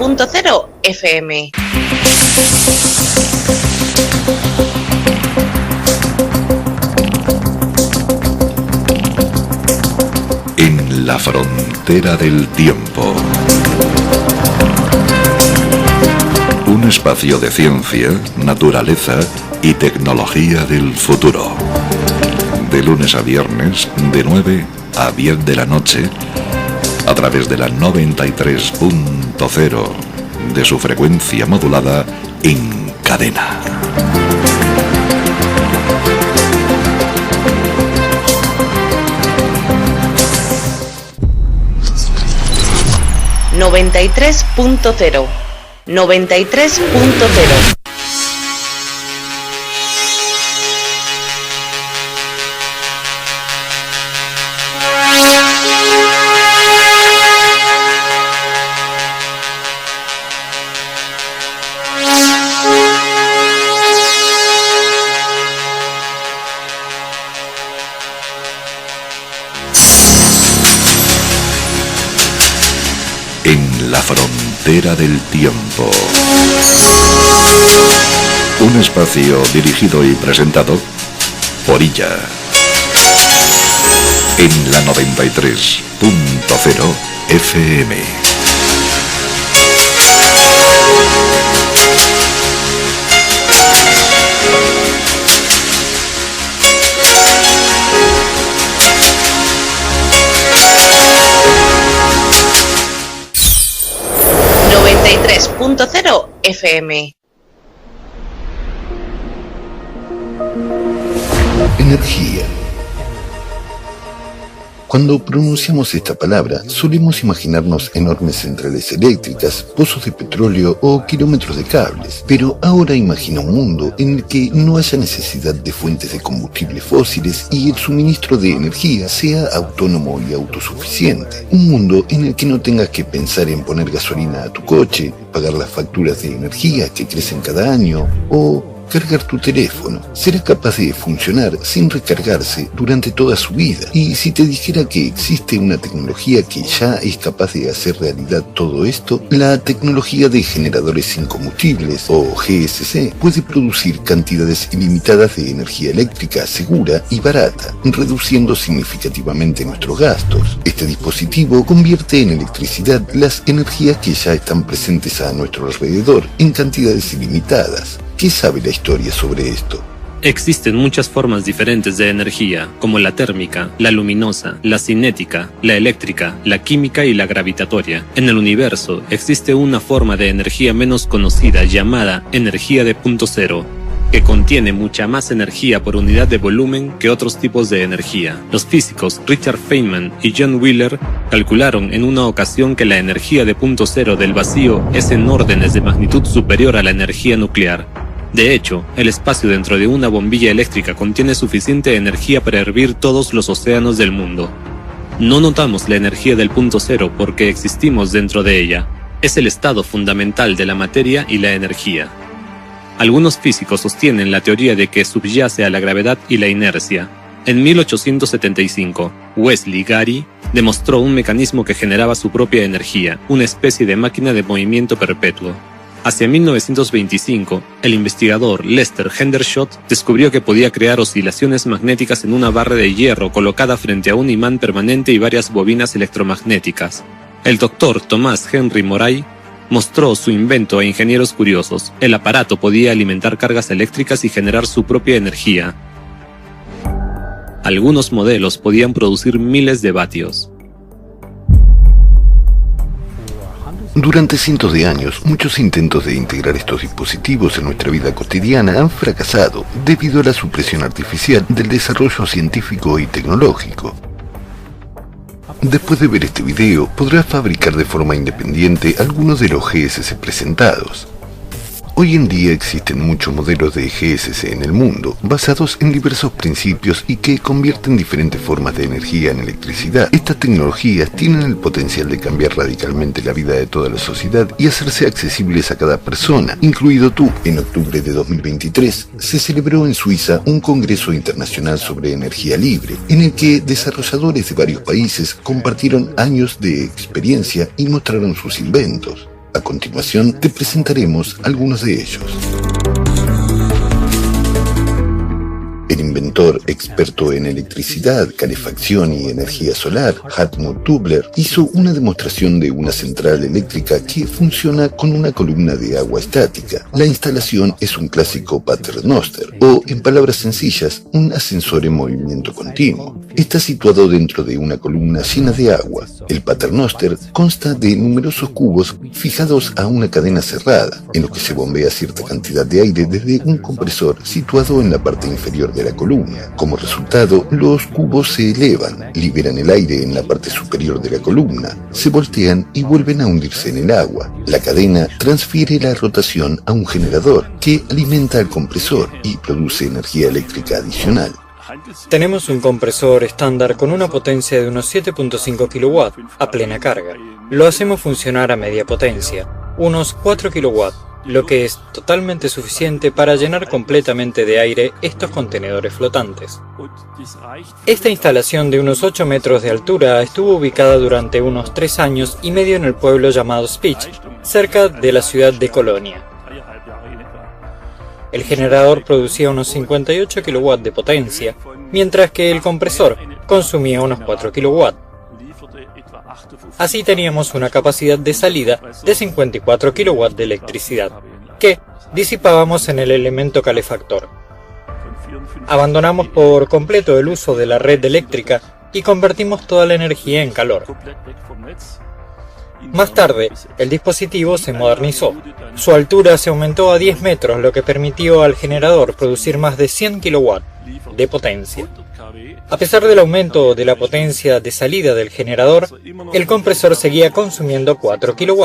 93.0 FM. En la frontera del tiempo. Un espacio de ciencia, naturaleza y tecnología del futuro. De lunes a viernes, de 9 a 10 de la noche, a través de la 93.0 de su frecuencia modulada en cadena. ...93.0... 93.0... En la frontera del tiempo. Un espacio dirigido y presentado por ella. En la 93.0 FM. .0 FM. Energía. Cuando pronunciamos esta palabra, solemos imaginarnos enormes centrales eléctricas, pozos de petróleo o kilómetros de cables. Pero ahora imagina un mundo en el que no haya necesidad de fuentes de combustibles fósiles y el suministro de energía sea autónomo y autosuficiente. Un mundo en el que no tengas que pensar en poner gasolina a tu coche, pagar las facturas de energía que crecen cada año o cargar tu teléfono. Será capaz de funcionar sin recargarse durante toda su vida. Y si te dijera que existe una tecnología que ya es capaz de hacer realidad todo esto, la tecnología de generadores sin combustibles, o GSC, puede producir cantidades ilimitadas de energía eléctrica segura y barata, reduciendo significativamente nuestros gastos. Este dispositivo convierte en electricidad las energías que ya están presentes a nuestro alrededor en cantidades ilimitadas. ¿Qué sabe la historia sobre esto? Existen muchas formas diferentes de energía, como la térmica, la luminosa, la cinética, la eléctrica, la química y la gravitatoria. En el universo existe una forma de energía menos conocida llamada energía de punto cero, que contiene mucha más energía por unidad de volumen que otros tipos de energía. Los físicos Richard Feynman y John Wheeler calcularon en una ocasión que la energía de punto cero del vacío es en órdenes de magnitud superior a la energía nuclear. De hecho, el espacio dentro de una bombilla eléctrica contiene suficiente energía para hervir todos los océanos del mundo. No notamos la energía del punto cero porque existimos dentro de ella. Es el estado fundamental de la materia y la energía. Algunos físicos sostienen la teoría de que subyace a la gravedad y la inercia. En 1875, Wesley Gary demostró un mecanismo que generaba su propia energía, una especie de máquina de movimiento perpetuo. Hacia 1925, el investigador Lester Hendershot descubrió que podía crear oscilaciones magnéticas en una barra de hierro colocada frente a un imán permanente y varias bobinas electromagnéticas. El doctor Thomas Henry Moray mostró su invento a ingenieros curiosos. El aparato podía alimentar cargas eléctricas y generar su propia energía. Algunos modelos podían producir miles de vatios. Durante cientos de años, muchos intentos de integrar estos dispositivos en nuestra vida cotidiana han fracasado debido a la supresión artificial del desarrollo científico y tecnológico. Después de ver este video, podrás fabricar de forma independiente algunos de los GSC presentados. Hoy en día existen muchos modelos de GSC en el mundo, basados en diversos principios y que convierten diferentes formas de energía en electricidad. Estas tecnologías tienen el potencial de cambiar radicalmente la vida de toda la sociedad y hacerse accesibles a cada persona, incluido tú. En octubre de 2023 se celebró en Suiza un congreso internacional sobre energía libre, en el que desarrolladores de varios países compartieron años de experiencia y mostraron sus inventos. A continuación te presentaremos algunos de ellos. El inventor experto en electricidad, calefacción y energía solar, Hartmut Tubler, hizo una demostración de una central eléctrica que funciona con una columna de agua estática. La instalación es un clásico paternoster, o en palabras sencillas, un ascensor en movimiento continuo. Está situado dentro de una columna llena de agua. El paternoster consta de numerosos cubos fijados a una cadena cerrada, en los que se bombea cierta cantidad de aire desde un compresor situado en la parte inferior de la columna. Como resultado, los cubos se elevan, liberan el aire en la parte superior de la columna, se voltean y vuelven a hundirse en el agua. La cadena transfiere la rotación a un generador que alimenta al compresor y produce energía eléctrica adicional. Tenemos un compresor estándar con una potencia de unos 7.5 kW a plena carga. Lo hacemos funcionar a media potencia, unos 4 kW, lo que es totalmente suficiente para llenar completamente de aire estos contenedores flotantes. Esta instalación de unos 8 metros de altura estuvo ubicada durante unos 3 años y medio en el pueblo llamado Spich, cerca de la ciudad de Colonia. El generador producía unos 58 kW de potencia, mientras que el compresor consumía unos 4 kW. Así teníamos una capacidad de salida de 54 kW de electricidad, que disipábamos en el elemento calefactor. Abandonamos por completo el uso de la red eléctrica y convertimos toda la energía en calor. Más tarde, el dispositivo se modernizó. Su altura se aumentó a 10 metros, lo que permitió al generador producir más de 100 kW de potencia. A pesar del aumento de la potencia de salida del generador, el compresor seguía consumiendo 4 kW,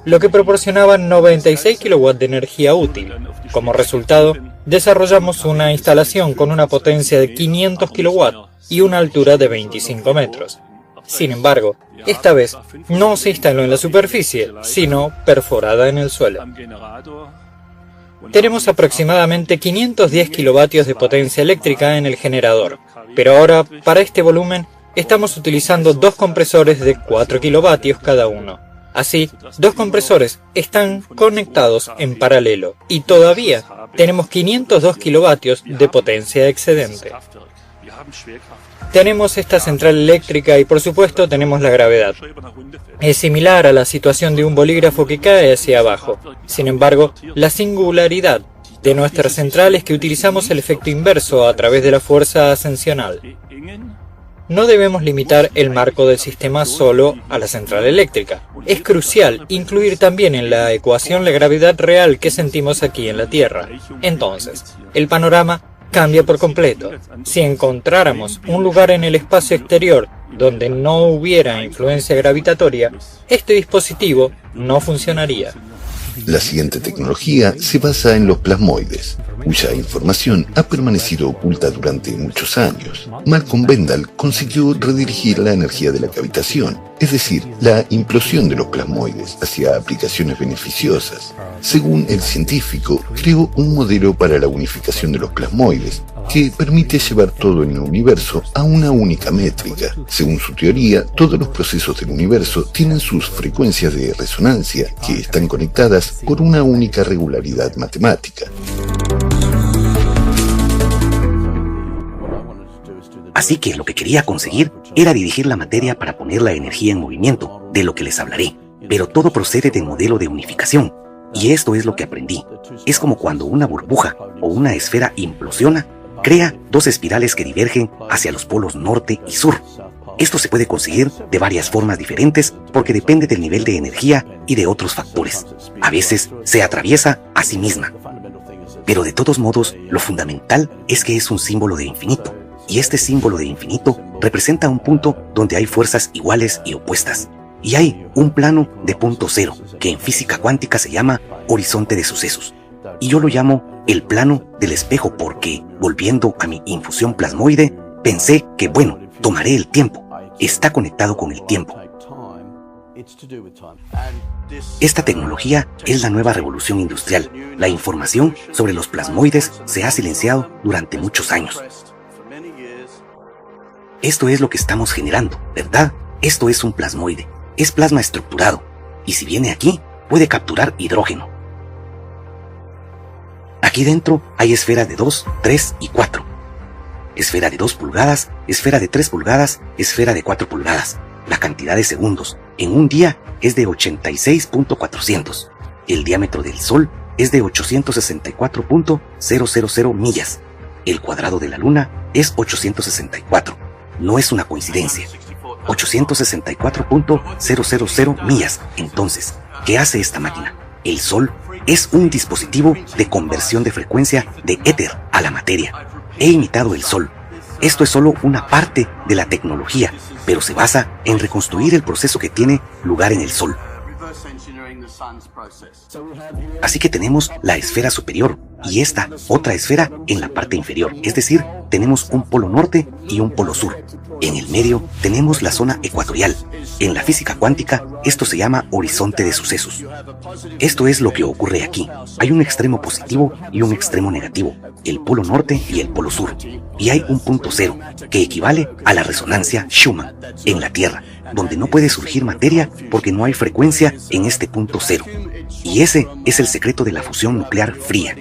lo que proporcionaba 96 kW de energía útil. Como resultado, desarrollamos una instalación con una potencia de 500 kW y una altura de 25 metros. Sin embargo, esta vez no se instaló en la superficie, sino perforada en el suelo. Tenemos aproximadamente 510 kilovatios de potencia eléctrica en el generador, pero ahora, para este volumen, estamos utilizando dos compresores de 4 kilovatios cada uno. Así, dos compresores están conectados en paralelo y todavía tenemos 502 kilovatios de potencia excedente. Tenemos esta central eléctrica y por supuesto tenemos la gravedad. Es similar a la situación de un bolígrafo que cae hacia abajo. Sin embargo, la singularidad de nuestra central es que utilizamos el efecto inverso a través de la fuerza ascensional. No debemos limitar el marco del sistema solo a la central eléctrica. Es crucial incluir también en la ecuación la gravedad real que sentimos aquí en la Tierra. Entonces, el panorama cambia por completo. Si encontráramos un lugar en el espacio exterior donde no hubiera influencia gravitatoria, este dispositivo no funcionaría. La siguiente tecnología se basa en los plasmoides, cuya información ha permanecido oculta durante muchos años. Malcolm Bendall consiguió redirigir la energía de la cavitación, es decir, la implosión de los plasmoides, hacia aplicaciones beneficiosas. Según el científico, creó un modelo para la unificación de los plasmoides, que permite llevar todo en el universo a una única métrica. Según su teoría, todos los procesos del universo tienen sus frecuencias de resonancia, que están conectadas por una única regularidad matemática. Así que lo que quería conseguir era dirigir la materia para poner la energía en movimiento, de lo que les hablaré. Pero todo procede del modelo de unificación. Y esto es lo que aprendí. Es como cuando una burbuja o una esfera implosiona, crea dos espirales que divergen hacia los polos norte y sur. Esto se puede conseguir de varias formas diferentes porque depende del nivel de energía y de otros factores. A veces se atraviesa a sí misma. Pero de todos modos, lo fundamental es que es un símbolo de infinito. Y este símbolo de infinito representa un punto donde hay fuerzas iguales y opuestas. Y hay un plano de punto cero, que en física cuántica se llama horizonte de sucesos. Y yo lo llamo el plano del espejo porque, volviendo a mi infusión plasmoide, pensé que, bueno, tomaré el tiempo. Está conectado con el tiempo. Esta tecnología es la nueva revolución industrial. La información sobre los plasmoides se ha silenciado durante muchos años. Esto es lo que estamos generando, ¿verdad? Esto es un plasmoide. Es plasma estructurado. Y si viene aquí, puede capturar hidrógeno. Aquí dentro hay esferas de 2, 3 y 4. Esfera de 2 pulgadas, esfera de 3 pulgadas, esfera de 4 pulgadas. La cantidad de segundos en un día es de 86.400. El diámetro del Sol es de 864.000 millas. El cuadrado de la Luna es 864. No es una coincidencia. 864.000 millas. Entonces, ¿qué hace esta máquina? El Sol es un dispositivo de conversión de frecuencia de éter a la materia. He imitado el Sol. Esto es solo una parte de la tecnología, pero se basa en reconstruir el proceso que tiene lugar en el Sol. Así que tenemos la esfera superior y esta otra esfera en la parte inferior, es decir, tenemos un polo norte y un polo sur. En el medio tenemos la zona ecuatorial. En la física cuántica esto se llama horizonte de sucesos. Esto es lo que ocurre aquí. Hay un extremo positivo y un extremo negativo, el polo norte y el polo sur. Y hay un punto cero, que equivale a la resonancia Schumann en la Tierra, donde no puede surgir materia porque no hay frecuencia en este punto cero. Y ese es el secreto de la fusión nuclear fría.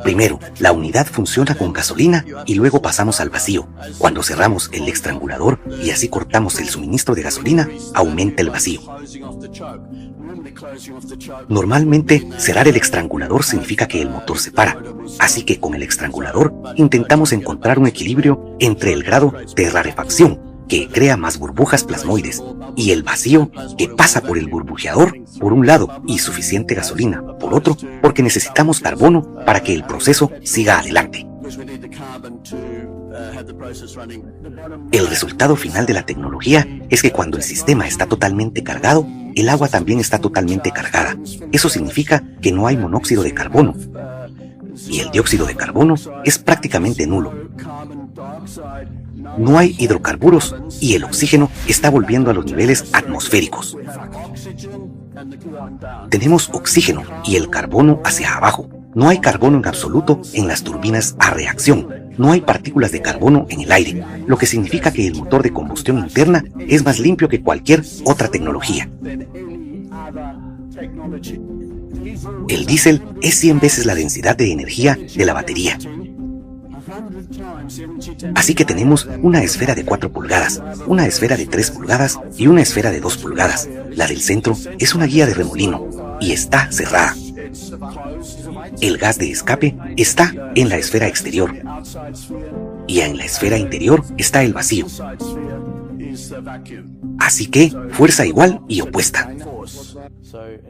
Primero, la unidad funciona con gasolina y luego pasamos al vacío. Cuando cerramos el estrangulador y así cortamos el suministro de gasolina, aumenta el vacío. Normalmente, cerrar el estrangulador significa que el motor se para. Así que con el estrangulador intentamos encontrar un equilibrio entre el grado de rarefacción, que crea más burbujas plasmoides, y el vacío que pasa por el burbujeador por un lado y suficiente gasolina por otro, porque necesitamos carbono para que el proceso siga adelante. El resultado final de la tecnología es que cuando el sistema está totalmente cargado, el agua también está totalmente cargada. Eso significa que no hay monóxido de carbono, y el dióxido de carbono es prácticamente nulo. No hay hidrocarburos y el oxígeno está volviendo a los niveles atmosféricos. Tenemos oxígeno y el carbono hacia abajo. No hay carbono en absoluto en las turbinas a reacción. No hay partículas de carbono en el aire, lo que significa que el motor de combustión interna es más limpio que cualquier otra tecnología. El diésel es 100 veces la densidad de energía de la batería. Así que tenemos una esfera de 4 pulgadas, una esfera de 3 pulgadas y una esfera de 2 pulgadas. La del centro es una guía de remolino y está cerrada. El gas de escape está en la esfera exterior y en la esfera interior está el vacío. Así que fuerza igual y opuesta.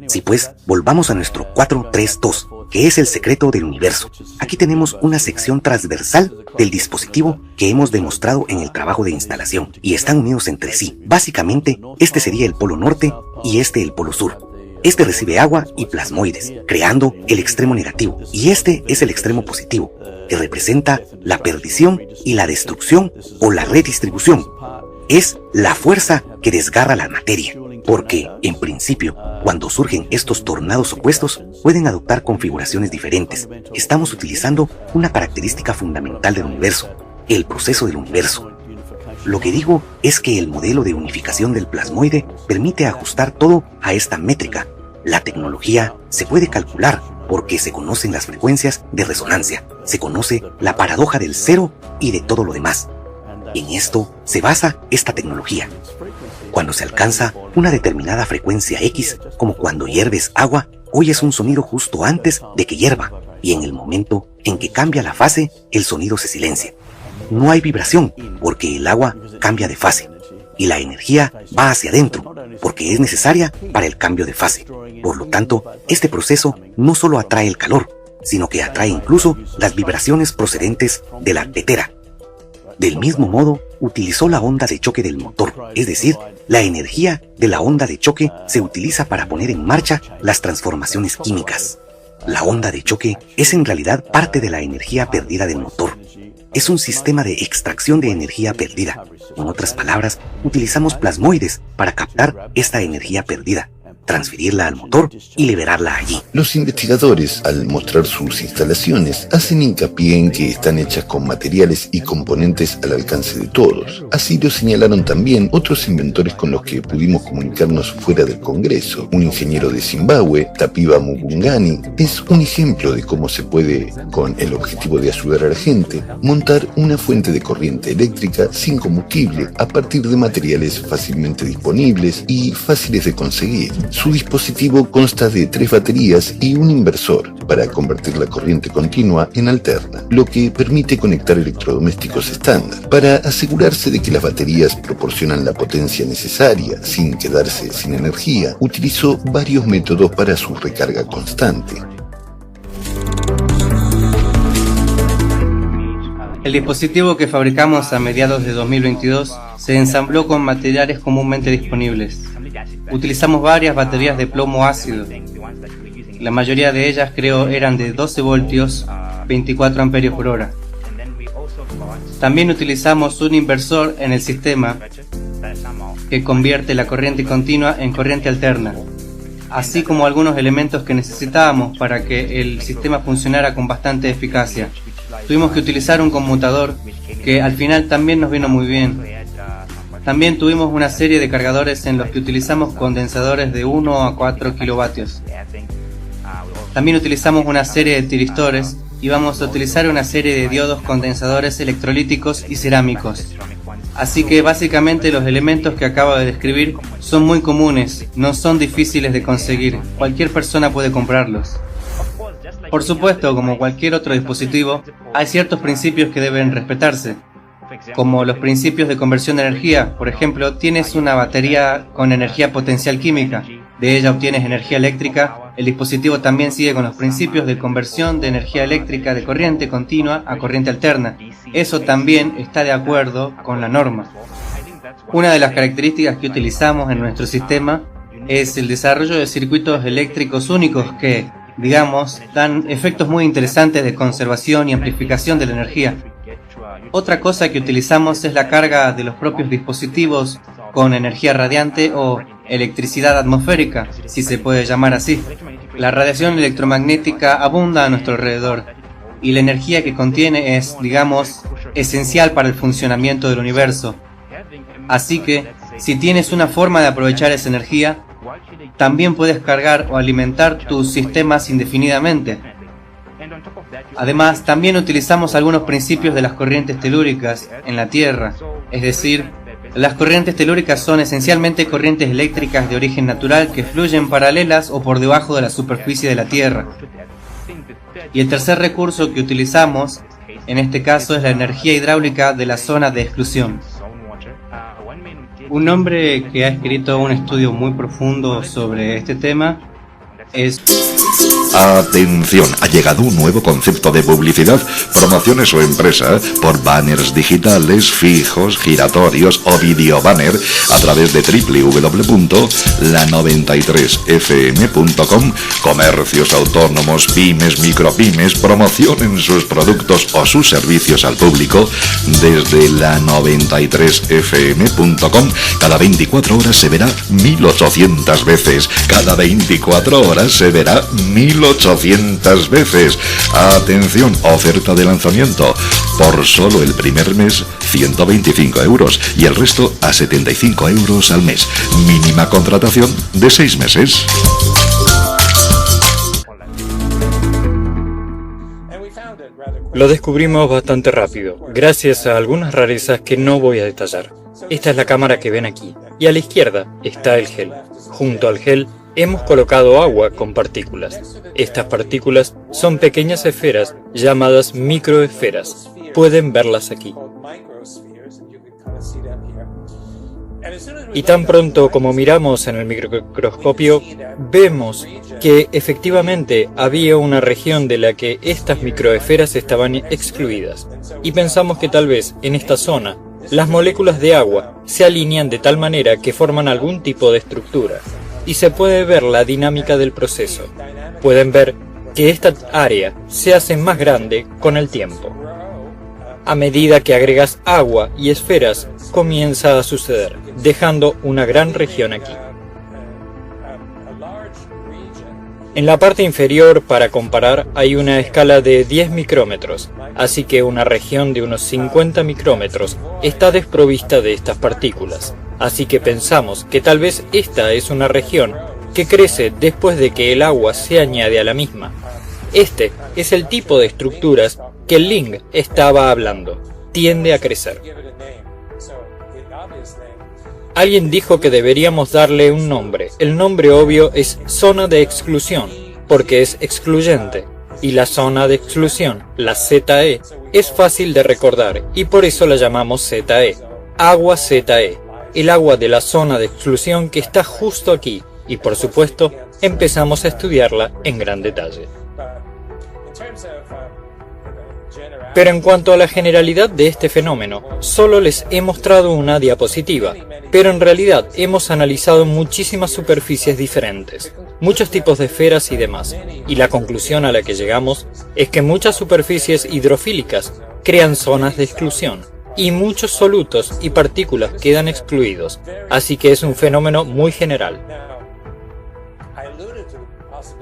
Sí, pues, volvamos a nuestro 432, que es el secreto del universo. Aquí tenemos una sección transversal del dispositivo que hemos demostrado en el trabajo de instalación, y están unidos entre sí. Básicamente, este sería el polo norte y este el polo sur. Este recibe agua y plasmoides, creando el extremo negativo, y este es el extremo positivo, que representa la perdición y la destrucción o la redistribución. Es la fuerza que desgarra la materia, porque, en principio, cuando surgen estos tornados opuestos, pueden adoptar configuraciones diferentes. Estamos utilizando una característica fundamental del universo, el proceso del universo. Lo que digo es que el modelo de unificación del plasmoide permite ajustar todo a esta métrica. La tecnología se puede calcular porque se conocen las frecuencias de resonancia, se conoce la paradoja del cero y de todo lo demás. En esto se basa esta tecnología. Cuando se alcanza una determinada frecuencia X, como cuando hierves agua, oyes un sonido justo antes de que hierva, y en el momento en que cambia la fase, el sonido se silencia. No hay vibración, porque el agua cambia de fase, y la energía va hacia adentro, porque es necesaria para el cambio de fase. Por lo tanto, este proceso no solo atrae el calor, sino que atrae incluso las vibraciones procedentes de la tetera. Del mismo modo, utilizó la onda de choque del motor, es decir, la energía de la onda de choque se utiliza para poner en marcha las transformaciones químicas. La onda de choque es en realidad parte de la energía perdida del motor. Es un sistema de extracción de energía perdida. En otras palabras, utilizamos plasmoides para captar esta energía perdida. transferirla al motor y liberarla allí. Los investigadores, al mostrar sus instalaciones, hacen hincapié en que están hechas con materiales y componentes al alcance de todos. Así lo señalaron también otros inventores con los que pudimos comunicarnos fuera del Congreso. Un ingeniero de Zimbabue, Tapiwa Mugungani, es un ejemplo de cómo se puede, con el objetivo de ayudar a la gente, montar una fuente de corriente eléctrica sin combustible a partir de materiales fácilmente disponibles y fáciles de conseguir. Su dispositivo consta de 3 baterías y un inversor para convertir la corriente continua en alterna, lo que permite conectar electrodomésticos estándar. Para asegurarse de que las baterías proporcionan la potencia necesaria sin quedarse sin energía, utilizó varios métodos para su recarga constante. El dispositivo que fabricamos a mediados de 2022 se ensambló con materiales comúnmente disponibles. Utilizamos varias baterías de plomo ácido. La mayoría de ellas creo eran de 12 voltios, 24 amperios por hora. También utilizamos un inversor en el sistema que convierte la corriente continua en corriente alterna, así como algunos elementos que necesitábamos para que el sistema funcionara con bastante eficacia. Tuvimos que utilizar un conmutador que al final también nos vino muy bien. También tuvimos una serie de cargadores en los que utilizamos condensadores de 1 a 4 kilovatios. También utilizamos una serie de tiristores y vamos a utilizar una serie de diodos condensadores electrolíticos y cerámicos. Así que básicamente los elementos que acabo de describir son muy comunes, no son difíciles de conseguir, cualquier persona puede comprarlos. Por supuesto, como cualquier otro dispositivo, hay ciertos principios que deben respetarse, como los principios de conversión de energía. Por ejemplo, tienes una batería con energía potencial química, de ella obtienes energía eléctrica. El dispositivo también sigue con los principios de conversión de energía eléctrica de corriente continua a corriente alterna. Eso también está de acuerdo con la norma. Una de las características que utilizamos en nuestro sistema es el desarrollo de circuitos eléctricos únicos que, digamos, dan efectos muy interesantes de conservación y amplificación de la energía. Otra cosa que utilizamos es la carga de los propios dispositivos con energía radiante o electricidad atmosférica, si se puede llamar así. La radiación electromagnética abunda a nuestro alrededor y la energía que contiene es, digamos, esencial para el funcionamiento del universo. Así que, si tienes una forma de aprovechar esa energía, también puedes cargar o alimentar tus sistemas indefinidamente. Además, también utilizamos algunos principios de las corrientes telúricas en la Tierra, es decir, las corrientes telúricas son esencialmente corrientes eléctricas de origen natural que fluyen paralelas o por debajo de la superficie de la Tierra. Y el tercer recurso que utilizamos, en este caso, es la energía hidráulica de la zona de exclusión. Un hombre que ha escrito un estudio muy profundo sobre este tema es... Atención, ha llegado un nuevo concepto de publicidad, promociones o empresa por banners digitales, fijos, giratorios o video banner a través de www.la93fm.com. Comercios autónomos, pymes, micropymes promocionen sus productos o sus servicios al público desde la93fm.com. Cada 24 horas se verá 1800 veces. Cada 24 horas se verá 1800 veces. Atención, oferta de lanzamiento. Por solo el primer mes, 125 euros y el resto a 75 euros al mes. Mínima contratación de 6 meses. Lo descubrimos bastante rápido, gracias a algunas rarezas que no voy a detallar. Esta es la cámara que ven aquí, y a la izquierda está el gel. Junto al gel hemos colocado agua con partículas. Estas partículas son pequeñas esferas llamadas microesferas. Pueden verlas aquí. Y tan pronto como miramos en el microscopio, vemos que efectivamente había una región de la que estas microesferas estaban excluidas. Y pensamos que tal vez en esta zona las moléculas de agua se alinean de tal manera que forman algún tipo de estructura. Y se puede ver la dinámica del proceso. Pueden ver que esta área se hace más grande con el tiempo. A medida que agregas agua y esferas, comienza a suceder, dejando una gran región aquí. En la parte inferior, para comparar, hay una escala de 10 micrómetros, así que una región de unos 50 micrómetros está desprovista de estas partículas. Así que pensamos que tal vez esta es una región que crece después de que el agua se añade a la misma. Este es el tipo de estructuras que Ling estaba hablando. Tiende a crecer. Alguien dijo que deberíamos darle un nombre. El nombre obvio es zona de exclusión, porque es excluyente. Y la zona de exclusión, la ZE, es fácil de recordar y por eso la llamamos ZE. Agua ZE, el agua de la zona de exclusión que está justo aquí. Y por supuesto, empezamos a estudiarla en gran detalle. Pero en cuanto a la generalidad de este fenómeno, solo les he mostrado una diapositiva, pero en realidad hemos analizado muchísimas superficies diferentes, muchos tipos de esferas y demás, y la conclusión a la que llegamos es que muchas superficies hidrofílicas crean zonas de exclusión, y muchos solutos y partículas quedan excluidos, así que es un fenómeno muy general.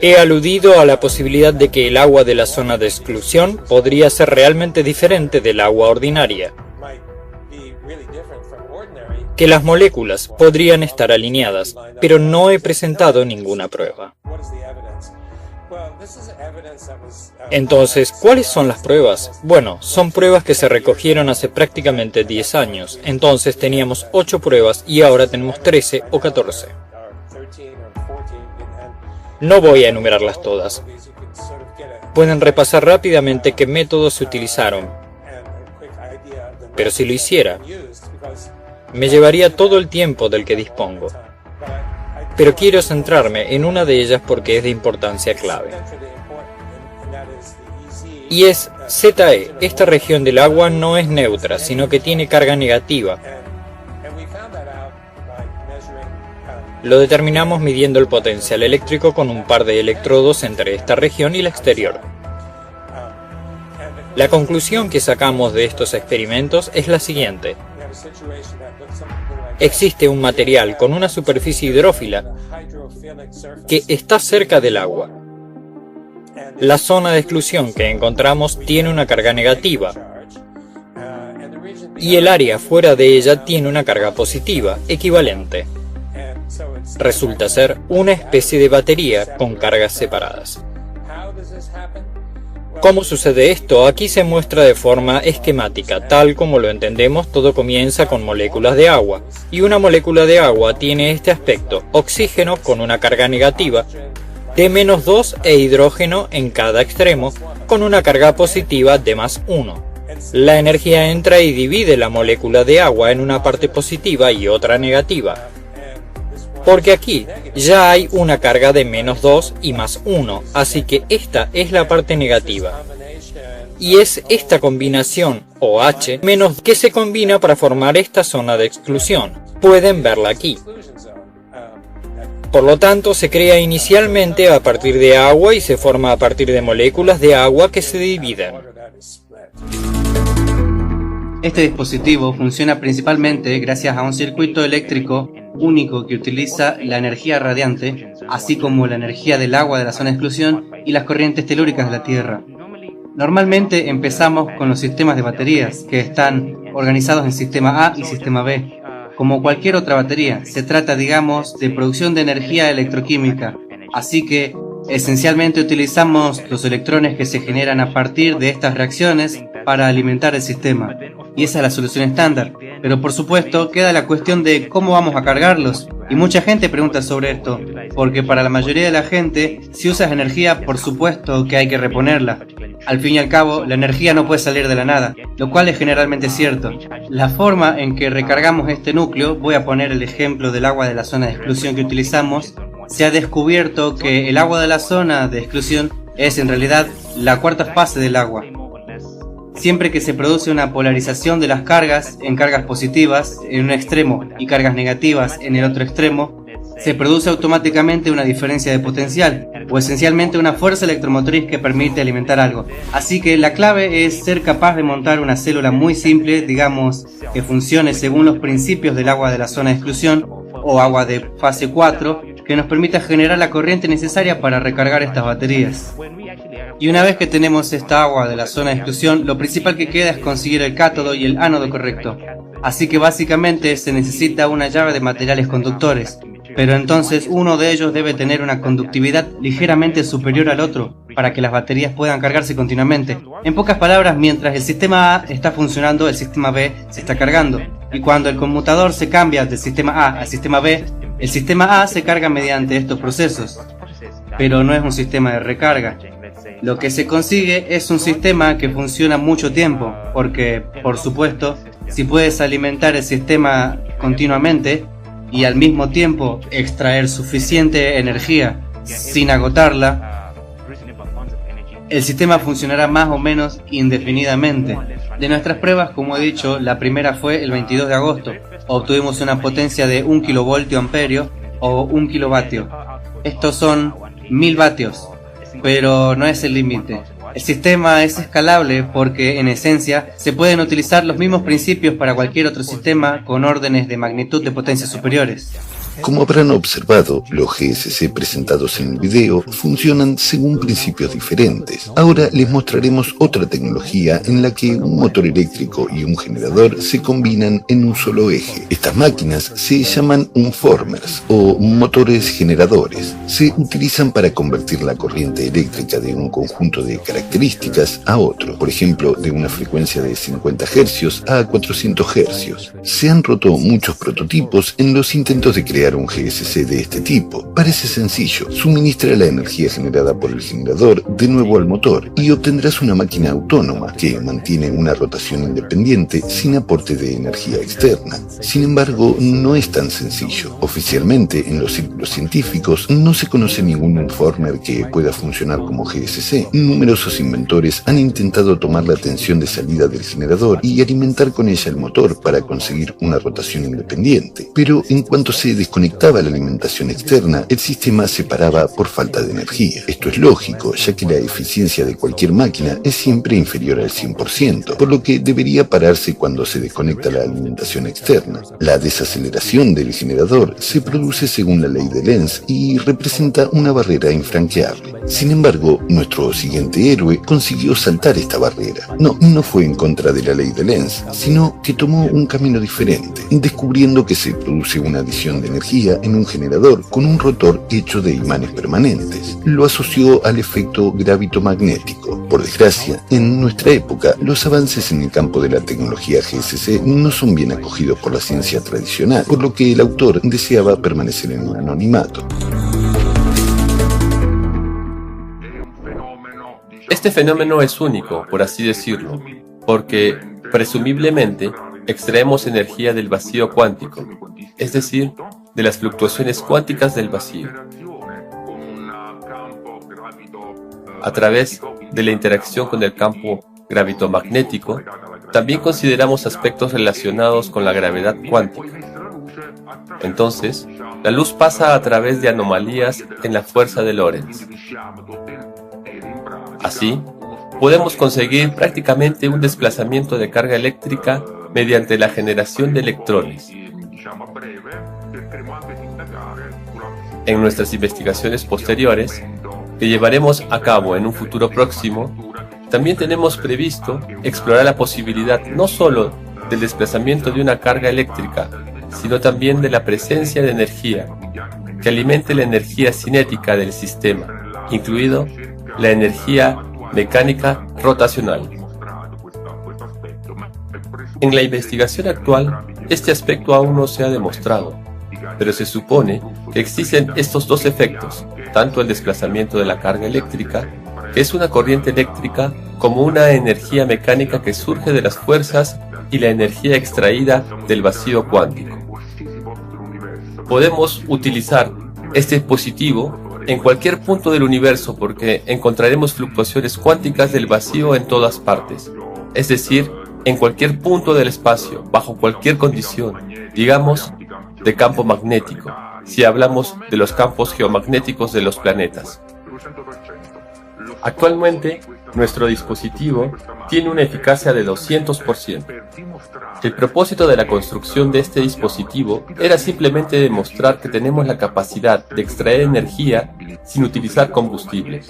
He aludido a la posibilidad de que el agua de la zona de exclusión podría ser realmente diferente del agua ordinaria, que las moléculas podrían estar alineadas, pero no he presentado ninguna prueba. Entonces, ¿cuáles son las pruebas? Bueno, son pruebas que se recogieron hace prácticamente 10 años, entonces teníamos 8 pruebas y ahora tenemos 13 o 14. No voy a enumerarlas todas. Pueden repasar rápidamente qué métodos se utilizaron, pero si lo hiciera, me llevaría todo el tiempo del que dispongo. Pero quiero centrarme en una de ellas porque es de importancia clave. Y es ZE. Esta región del agua no es neutra, sino que tiene carga negativa. Lo determinamos midiendo el potencial eléctrico con un par de electrodos entre esta región y la exterior. La conclusión que sacamos de estos experimentos es la siguiente. Existe un material con una superficie hidrófila que está cerca del agua. La zona de exclusión que encontramos tiene una carga negativa y el área fuera de ella tiene una carga positiva equivalente. Resulta ser una especie de batería con cargas separadas. ¿Cómo sucede esto? Aquí se muestra de forma esquemática. Tal como lo entendemos, todo comienza con moléculas de agua, y una molécula de agua tiene este aspecto: oxígeno con una carga negativa de -2 e hidrógeno en cada extremo con una carga positiva de +1. La energía entra y divide la molécula de agua en una parte positiva y otra negativa, porque aquí ya hay una carga de -2 y +1, así que esta es la parte negativa. Y es esta combinación, OH, menos que se combina para formar esta zona de exclusión. Pueden verla aquí. Por lo tanto, se crea inicialmente a partir de agua y se forma a partir de moléculas de agua que se dividen. Este dispositivo funciona principalmente gracias a un circuito eléctrico único que utiliza la energía radiante, así como la energía del agua de la zona de exclusión y las corrientes telúricas de la Tierra. Normalmente empezamos con los sistemas de baterías, que están organizados en sistema A y sistema B. Como cualquier otra batería, se trata, digamos, de producción de energía electroquímica, así que esencialmente utilizamos los electrones que se generan a partir de estas reacciones para alimentar el sistema. Y esa es la solución estándar. Pero por supuesto queda la cuestión de cómo vamos a cargarlos. Y mucha gente pregunta sobre esto, porque para la mayoría de la gente, si usas energía, por supuesto que hay que reponerla. Al fin y al cabo, la energía no puede salir de la nada, lo cual es generalmente cierto. La forma en que recargamos este núcleo, voy a poner el ejemplo del agua de la zona de exclusión que utilizamos, se ha descubierto que el agua de la zona de exclusión es en realidad la cuarta fase del agua. Siempre que se produce una polarización de las cargas en cargas positivas en un extremo y cargas negativas en el otro extremo, se produce automáticamente una diferencia de potencial, o esencialmente una fuerza electromotriz que permite alimentar algo. Así que la clave es ser capaz de montar una célula muy simple, digamos, que funcione según los principios del agua de la zona de exclusión, o agua de fase 4, que nos permita generar la corriente necesaria para recargar estas baterías. Y una vez que tenemos esta agua de la zona de exclusión, lo principal que queda es conseguir el cátodo y el ánodo correcto. Así que básicamente se necesita una llave de materiales conductores, pero entonces uno de ellos debe tener una conductividad ligeramente superior al otro para que las baterías puedan cargarse continuamente. En pocas palabras, mientras el sistema A está funcionando, el sistema B se está cargando. Y cuando el conmutador se cambia del sistema A al sistema B, el sistema A se carga mediante estos procesos. Pero no es un sistema de recarga. Lo que se consigue es un sistema que funciona mucho tiempo, porque, por supuesto, si puedes alimentar el sistema continuamente y al mismo tiempo extraer suficiente energía sin agotarla, el sistema funcionará más o menos indefinidamente. De nuestras pruebas, como he dicho, la primera fue el 22 de agosto. Obtuvimos una potencia de 1 kilovoltio amperio o 1 kilovatio. Estos son 1000 vatios, pero no es el límite. El sistema es escalable porque, en esencia, se pueden utilizar los mismos principios para cualquier otro sistema con órdenes de magnitud de potencias superiores. Como habrán observado, los GSC presentados en el video funcionan según principios diferentes. Ahora les mostraremos otra tecnología en la que un motor eléctrico y un generador se combinan en un solo eje. Estas máquinas se llaman unformers o motores generadores. Se utilizan para convertir la corriente eléctrica de un conjunto de características a otro, por ejemplo, de una frecuencia de 50 Hz a 400 Hz. Se han roto muchos prototipos en los intentos de crear un GSC de este tipo. Parece sencillo, suministra la energía generada por el generador de nuevo al motor y obtendrás una máquina autónoma que mantiene una rotación independiente sin aporte de energía externa. Sin embargo, no es tan sencillo. Oficialmente, en los círculos científicos, no se conoce ningún unformer que pueda funcionar como GSC. Numerosos inventores han intentado tomar la tensión de salida del generador y alimentar con ella el motor para conseguir una rotación independiente. Pero en cuanto se desconectaba la alimentación externa, el sistema se paraba por falta de energía. Esto es lógico, ya que la eficiencia de cualquier máquina es siempre inferior al 100%, por lo que debería pararse cuando se desconecta la alimentación externa. La desaceleración del generador se produce según la ley de Lenz y representa una barrera infranqueable. Sin embargo, nuestro siguiente héroe consiguió saltar esta barrera. No fue en contra de la ley de Lenz, sino que tomó un camino diferente, descubriendo que se produce una adición de energía en un generador con un rotor hecho de imanes permanentes. Lo asoció al efecto gravitomagnético. Por desgracia, en nuestra época, los avances en el campo de la tecnología GSC no son bien acogidos por la ciencia tradicional, por lo que el autor deseaba permanecer en el anonimato. Este fenómeno es único, por así decirlo, porque, presumiblemente, extraemos energía del vacío cuántico, es decir, de las fluctuaciones cuánticas del vacío. A través de la interacción con el campo gravitomagnético, también consideramos aspectos relacionados con la gravedad cuántica. Entonces, la luz pasa a través de anomalías en la fuerza de Lorentz. Así, podemos conseguir prácticamente un desplazamiento de carga eléctrica mediante la generación de electrones. En nuestras investigaciones posteriores, que llevaremos a cabo en un futuro próximo, también tenemos previsto explorar la posibilidad no solo del desplazamiento de una carga eléctrica, sino también de la presencia de energía que alimente la energía cinética del sistema, incluido la energía mecánica rotacional. En la investigación actual, este aspecto aún no se ha demostrado, pero se supone que existen estos dos efectos, tanto el desplazamiento de la carga eléctrica, que es una corriente eléctrica, como una energía mecánica que surge de las fuerzas y la energía extraída del vacío cuántico. Podemos utilizar este dispositivo en cualquier punto del universo porque encontraremos fluctuaciones cuánticas del vacío en todas partes, es decir, en cualquier punto del espacio, bajo cualquier condición, digamos, de campo magnético, si hablamos de los campos geomagnéticos de los planetas. Actualmente, nuestro dispositivo tiene una eficacia de 200%. El propósito de la construcción de este dispositivo era simplemente demostrar que tenemos la capacidad de extraer energía sin utilizar combustible.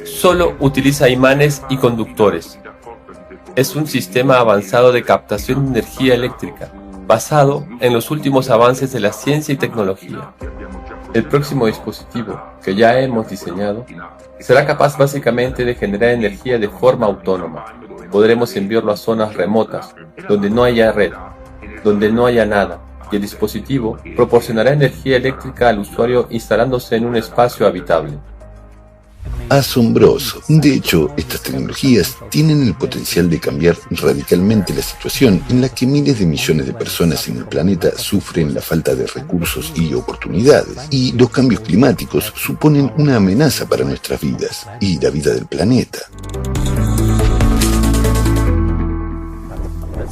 Solo utiliza imanes y conductores. Es un sistema avanzado de captación de energía eléctrica, basado en los últimos avances de la ciencia y tecnología. El próximo dispositivo, que ya hemos diseñado, será capaz básicamente de generar energía de forma autónoma. Podremos enviarlo a zonas remotas, donde no haya red, donde no haya nada, y el dispositivo proporcionará energía eléctrica al usuario instalándose en un espacio habitable. Asombroso. De hecho, estas tecnologías tienen el potencial de cambiar radicalmente la situación en la que miles de millones de personas en el planeta sufren la falta de recursos y oportunidades. Y los cambios climáticos suponen una amenaza para nuestras vidas y la vida del planeta.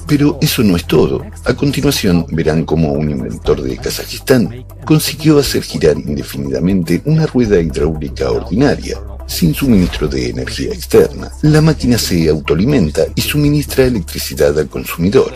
Pero eso no es todo. A continuación verán cómo un inventor de Kazajistán consiguió hacer girar indefinidamente una rueda hidráulica ordinaria, sin suministro de energía externa. La máquina se autoalimenta y suministra electricidad al consumidor.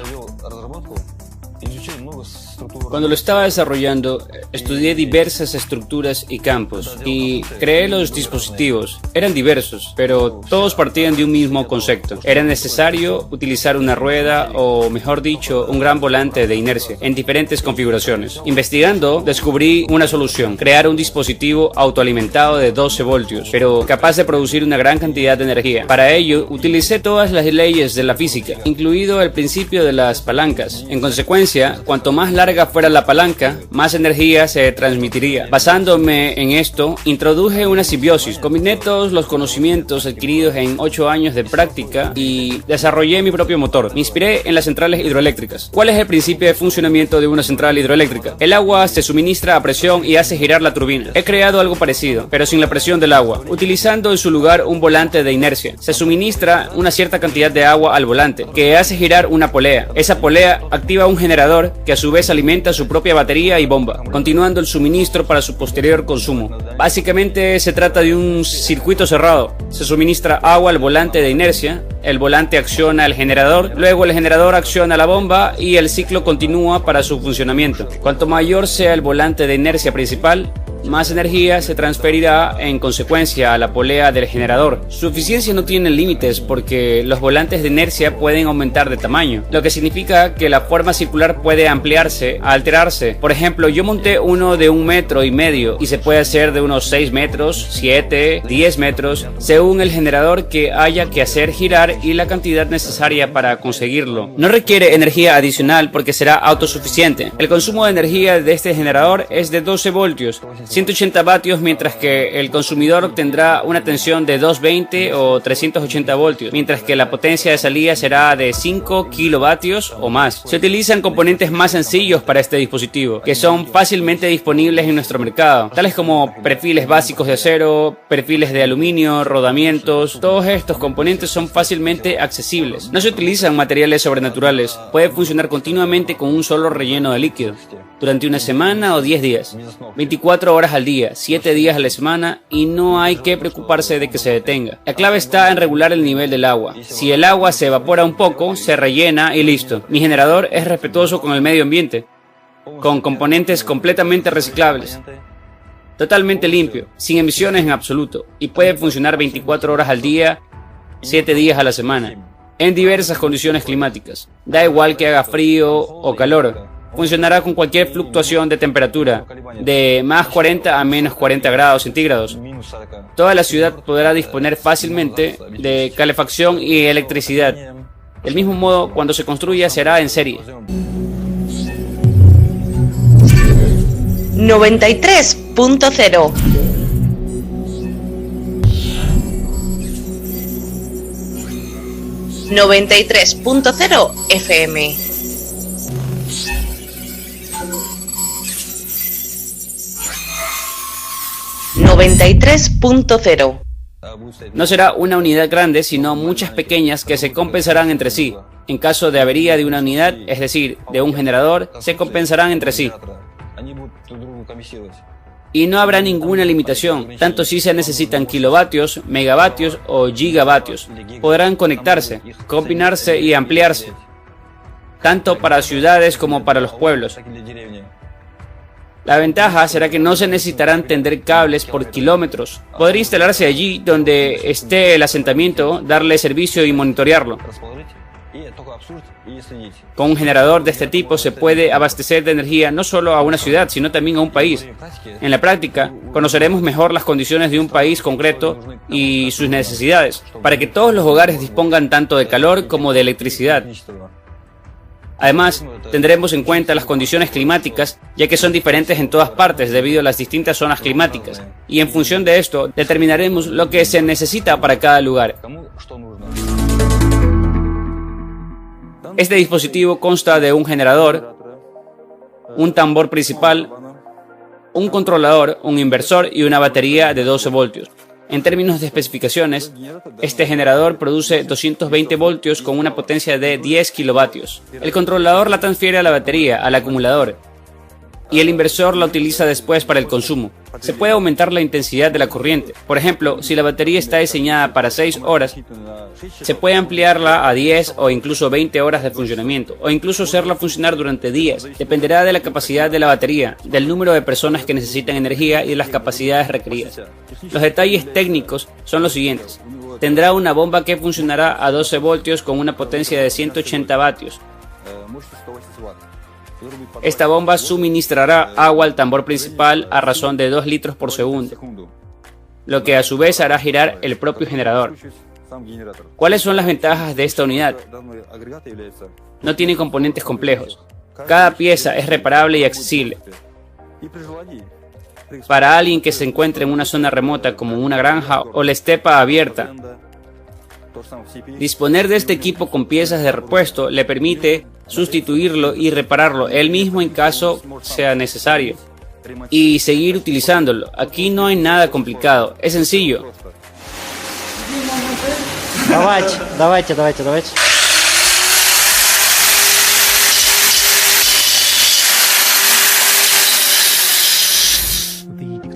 Cuando lo estaba desarrollando, estudié diversas estructuras y campos y creé los dispositivos. Eran diversos, pero todos partían de un mismo concepto. Era necesario utilizar una rueda o, mejor dicho, un gran volante de inercia en diferentes configuraciones. Investigando, descubrí una solución: crear un dispositivo autoalimentado de 12 voltios, pero capaz de producir una gran cantidad de energía. Para ello, utilicé todas las leyes de la física, incluido el principio de las palancas. En consecuencia, cuanto más larga fuera la palanca, más energía se transmitiría. Basándome en esto, introduje una simbiosis. Combiné todos los conocimientos adquiridos en 8 años de práctica y desarrollé mi propio motor. Me inspiré en las centrales hidroeléctricas. ¿Cuál es el principio de funcionamiento de una central hidroeléctrica? El agua se suministra a presión y hace girar la turbina. He creado algo parecido, pero sin la presión del agua, utilizando en su lugar un volante de inercia. Se suministra una cierta cantidad de agua al volante, que hace girar una polea. Esa polea activa un generador que a su vez alimenta su propia batería y bomba, continuando el suministro para su posterior consumo. Básicamente se trata de un circuito cerrado. Se suministra agua al volante de inercia, el volante acciona el generador, luego el generador acciona la bomba y el ciclo continúa para su funcionamiento. Cuanto mayor sea el volante de inercia principal, más energía se transferirá en consecuencia a la polea del generador. Su eficiencia no tiene límites porque los volantes de inercia pueden aumentar de tamaño, lo que significa que la forma circular puede ampliarse, alterarse. Por ejemplo, yo monté uno de 1,5 metros y se puede hacer de unos 6 metros, 7, 10 metros, según el generador que haya que hacer girar y la cantidad necesaria para conseguirlo. No requiere energía adicional porque será autosuficiente. El consumo de energía de este generador es de 12 voltios, 180 vatios, mientras que el consumidor obtendrá una tensión de 220 o 380 voltios, mientras que la potencia de salida será de 5 kilovatios o más. Se utilizan componentes más sencillos para este dispositivo, que son fácilmente disponibles en nuestro mercado, tales como perfiles básicos de acero, perfiles de aluminio, rodamientos. Todos estos componentes son fácilmente accesibles. No se utilizan materiales sobrenaturales. Puede funcionar continuamente con un solo relleno de líquido, durante una semana o 10 días, 24 horas al día, 7 días a la semana, y no hay que preocuparse de que se detenga. La clave está en regular el nivel del agua. Si el agua se evapora un poco, se rellena y listo. Mi generador es respetuoso con el medio ambiente, con componentes completamente reciclables, totalmente limpio, sin emisiones en absoluto, y puede funcionar 24 horas al día, 7 días a la semana, en diversas condiciones climáticas. Da igual que haga frío o calor. Funcionará con cualquier fluctuación de temperatura, de más 40 a menos 40 grados centígrados. Toda la ciudad podrá disponer fácilmente de calefacción y electricidad. Del mismo modo, cuando se construya, será en serie. 93.0 93.0 FM. .0. No será una unidad grande, sino muchas pequeñas que se compensarán entre sí. En caso de avería de una unidad, es decir, de un generador, se compensarán entre sí. Y no habrá ninguna limitación, tanto si se necesitan kilovatios, megavatios o gigavatios. Podrán conectarse, combinarse y ampliarse, tanto para ciudades como para los pueblos. La ventaja será que no se necesitarán tender cables por kilómetros. Podrá instalarse allí donde esté el asentamiento, darle servicio y monitorearlo. Con un generador de este tipo se puede abastecer de energía no solo a una ciudad, sino también a un país. En la práctica, conoceremos mejor las condiciones de un país concreto y sus necesidades, para que todos los hogares dispongan tanto de calor como de electricidad. Además, tendremos en cuenta las condiciones climáticas, ya que son diferentes en todas partes debido a las distintas zonas climáticas, y en función de esto, determinaremos lo que se necesita para cada lugar. Este dispositivo consta de un generador, un tambor principal, un controlador, un inversor y una batería de 12 voltios. En términos de especificaciones, este generador produce 220 voltios con una potencia de 10 kilovatios. El controlador la transfiere a la batería, al acumulador, y el inversor la utiliza después para el consumo. Se puede aumentar la intensidad de la corriente. Por ejemplo, si la batería está diseñada para 6 horas, se puede ampliarla a 10 o incluso 20 horas de funcionamiento, o incluso hacerla funcionar durante días. Dependerá de la capacidad de la batería, del número de personas que necesitan energía y de las capacidades requeridas. Los detalles técnicos son los siguientes. Tendrá una bomba que funcionará a 12 voltios con una potencia de 180 vatios. Esta bomba suministrará agua al tambor principal a razón de 2 litros por segundo, lo que a su vez hará girar el propio generador. ¿Cuáles son las ventajas de esta unidad? No tiene componentes complejos. Cada pieza es reparable y accesible. Para alguien que se encuentre en una zona remota como una granja o la estepa abierta, disponer de este equipo con piezas de repuesto le permite sustituirlo y repararlo él mismo en caso sea necesario y seguir utilizándolo. Aquí no hay nada complicado, es sencillo. Давайте.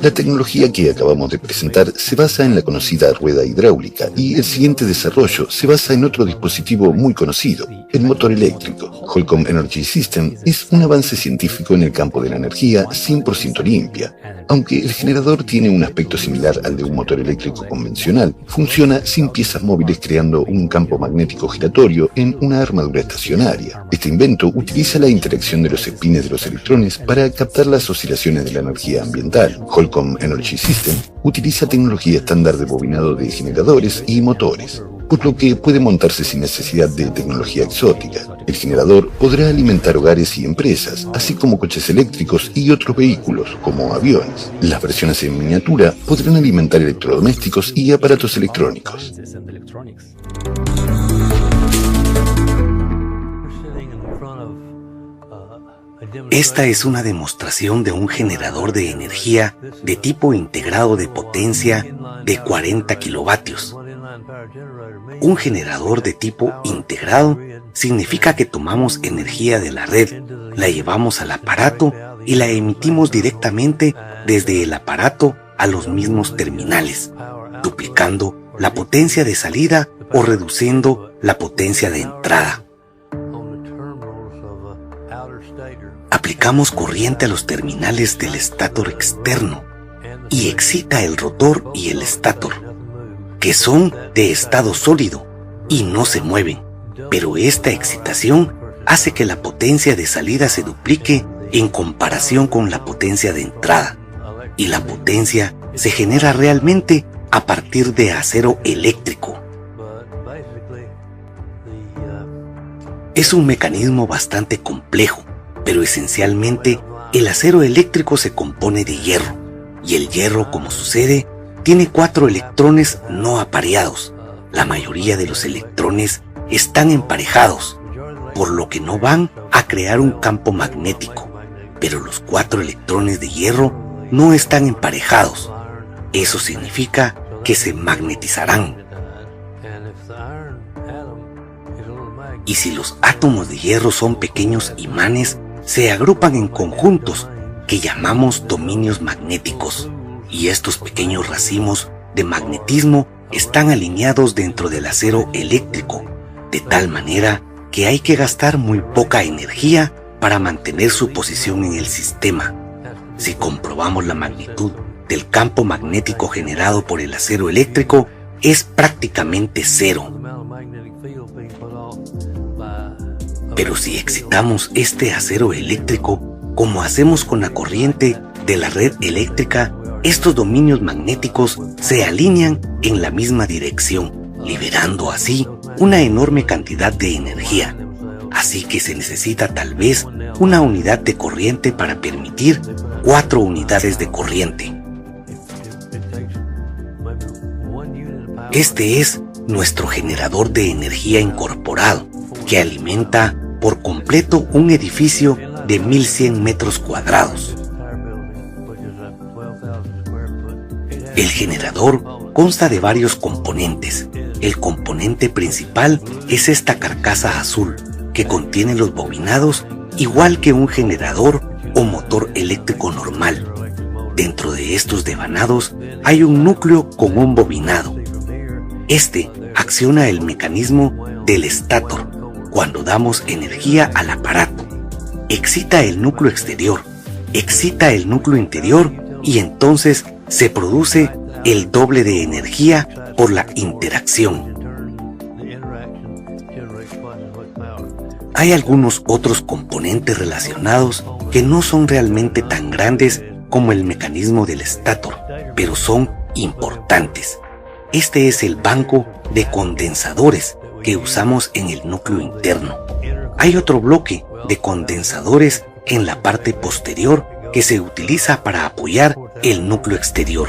La tecnología que acabamos de presentar se basa en la conocida rueda hidráulica y el siguiente desarrollo se basa en otro dispositivo muy conocido, el motor eléctrico. Holcomb Energy System es un avance científico en el campo de la energía 100% limpia. Aunque el generador tiene un aspecto similar al de un motor eléctrico convencional, funciona sin piezas móviles creando un campo magnético giratorio en una armadura estacionaria. Este invento utiliza la interacción de los espines de los electrones para captar las oscilaciones de la energía ambiental. Holcomb Energy System utiliza tecnología estándar de bobinado de generadores y motores, por lo que puede montarse sin necesidad de tecnología exótica. El generador podrá alimentar hogares y empresas, así como coches eléctricos y otros vehículos, como aviones. Las versiones en miniatura podrán alimentar electrodomésticos y aparatos electrónicos. Esta es una demostración de un generador de energía de tipo integrado de potencia de 40 kilovatios. Un generador de tipo integrado significa que tomamos energía de la red, la llevamos al aparato y la emitimos directamente desde el aparato a los mismos terminales, duplicando la potencia de salida o reduciendo la potencia de entrada. Aplicamos corriente a los terminales del estator externo y excita el rotor y el estator, que son de estado sólido y no se mueven, pero esta excitación hace que la potencia de salida se duplique en comparación con la potencia de entrada, y la potencia se genera realmente a partir de acero eléctrico. Es un mecanismo bastante complejo, pero esencialmente el acero eléctrico se compone de hierro, y el hierro, como sucede, tiene 4 electrones no apareados. La mayoría de los electrones están emparejados, por lo que no van a crear un campo magnético, pero los 4 electrones de hierro no están emparejados. Eso significa que se magnetizarán. Y si los átomos de hierro son pequeños imanes, se agrupan en conjuntos que llamamos dominios magnéticos, y estos pequeños racimos de magnetismo están alineados dentro del acero eléctrico, de tal manera que hay que gastar muy poca energía para mantener su posición en el sistema. Si comprobamos la magnitud del campo magnético generado por el acero eléctrico, es prácticamente cero. Pero si excitamos este acero eléctrico, como hacemos con la corriente de la red eléctrica, estos dominios magnéticos se alinean en la misma dirección, liberando así una enorme cantidad de energía. Así que se necesita tal vez una unidad de corriente para permitir 4 unidades de corriente. Este es nuestro generador de energía incorporado, que alimenta por completo un edificio de 1100 metros cuadrados. El generador consta de varios componentes. El componente principal es esta carcasa azul, que contiene los bobinados igual que un generador o motor eléctrico normal. Dentro de estos devanados hay un núcleo con un bobinado. Este acciona el mecanismo del estator cuando damos energía al aparato. Excita el núcleo exterior, excita el núcleo interior y entonces se produce el doble de energía por la interacción. Hay algunos otros componentes relacionados que no son realmente tan grandes como el mecanismo del estator, pero son importantes. Este es el banco de condensadores que usamos en el núcleo interno. Hay otro bloque de condensadores en la parte posterior que se utiliza para apoyar el núcleo exterior.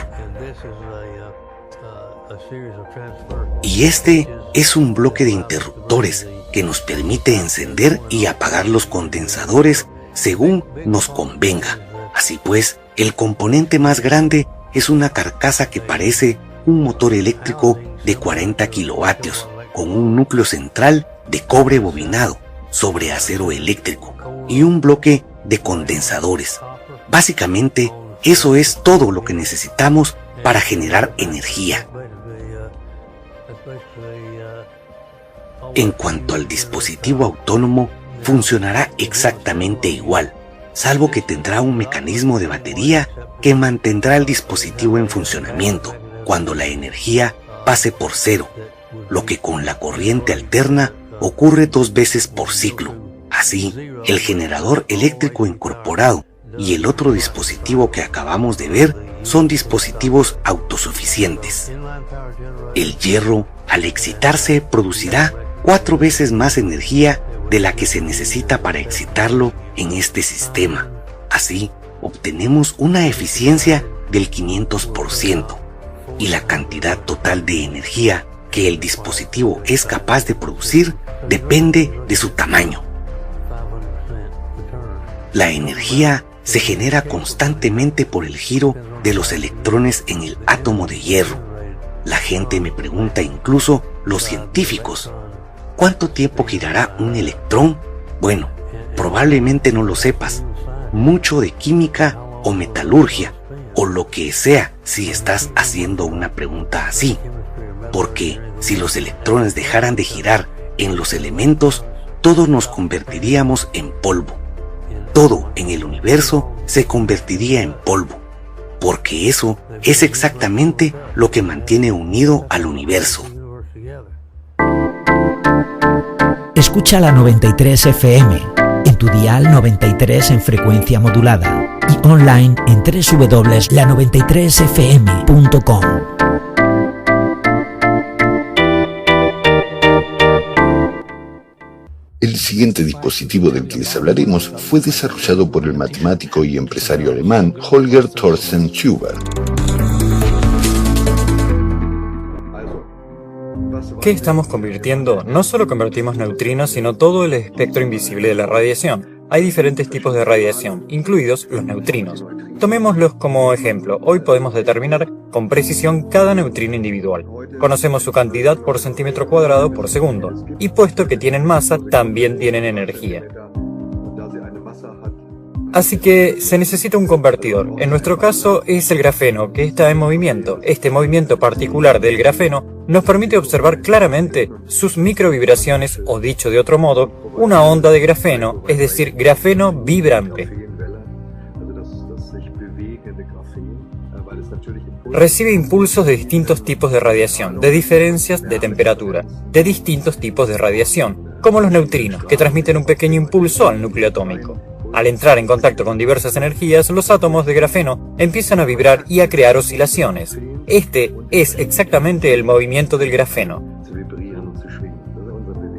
Y este es un bloque de interruptores que nos permite encender y apagar los condensadores según nos convenga. Así pues, el componente más grande es una carcasa que parece un motor eléctrico de 40 kilovatios, con un núcleo central de cobre bobinado sobre acero eléctrico y un bloque de condensadores. Básicamente, eso es todo lo que necesitamos para generar energía. En cuanto al dispositivo autónomo, funcionará exactamente igual, salvo que tendrá un mecanismo de batería que mantendrá el dispositivo en funcionamiento cuando la energía pase por cero, lo que con la corriente alterna ocurre 2 veces por ciclo. Así, el generador eléctrico incorporado y el otro dispositivo que acabamos de ver son dispositivos autosuficientes. El hierro, al excitarse, producirá 4 veces más energía de la que se necesita para excitarlo en este sistema. Así, obtenemos una eficiencia del 500% y la cantidad total de energía que el dispositivo es capaz de producir depende de su tamaño. La energía se genera constantemente por el giro de los electrones en el átomo de hierro. La gente me pregunta, incluso los científicos, ¿cuánto tiempo girará un electrón? Bueno, probablemente no lo sepas. Mucho de química o metalurgia, o lo que sea si estás haciendo una pregunta así. Porque si los electrones dejaran de girar en los elementos, todos nos convertiríamos en polvo. Todo en el universo se convertiría en polvo, porque eso es exactamente lo que mantiene unido al universo. Escucha la 93 FM, en tu dial 93 en frecuencia modulada y online en www.la93fm.com. El siguiente dispositivo del que les hablaremos fue desarrollado por el matemático y empresario alemán Holger Thorsten Schubert. ¿Qué estamos convirtiendo? No solo convertimos neutrinos, sino todo el espectro invisible de la radiación. Hay diferentes tipos de radiación, incluidos los neutrinos. Tomémoslos como ejemplo. Hoy podemos determinar con precisión cada neutrino individual. Conocemos su cantidad por centímetro cuadrado por segundo. Y puesto que tienen masa, también tienen energía. Así que se necesita un convertidor. En nuestro caso es el grafeno, que está en movimiento. Este movimiento particular del grafeno nos permite observar claramente sus microvibraciones, o dicho de otro modo, una onda de grafeno, es decir, grafeno vibrante. Recibe impulsos de distintos tipos de radiación, de diferencias de temperatura, de distintos tipos de radiación, como los neutrinos, que transmiten un pequeño impulso al núcleo atómico. Al entrar en contacto con diversas energías, los átomos de grafeno empiezan a vibrar y a crear oscilaciones. Este es exactamente el movimiento del grafeno.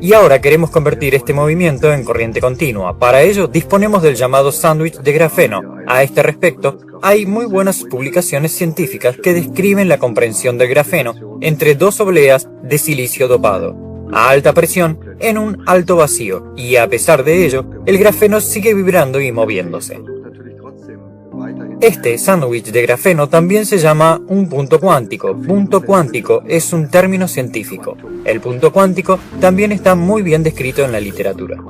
Y ahora queremos convertir este movimiento en corriente continua. Para ello disponemos del llamado sándwich de grafeno. A este respecto, hay muy buenas publicaciones científicas que describen la comprensión del grafeno entre dos obleas de silicio dopado, a alta presión, en un alto vacío, y a pesar de ello, el grafeno sigue vibrando y moviéndose. Este sándwich de grafeno también se llama un punto cuántico. Punto cuántico es un término científico. El punto cuántico también está muy bien descrito en la literatura.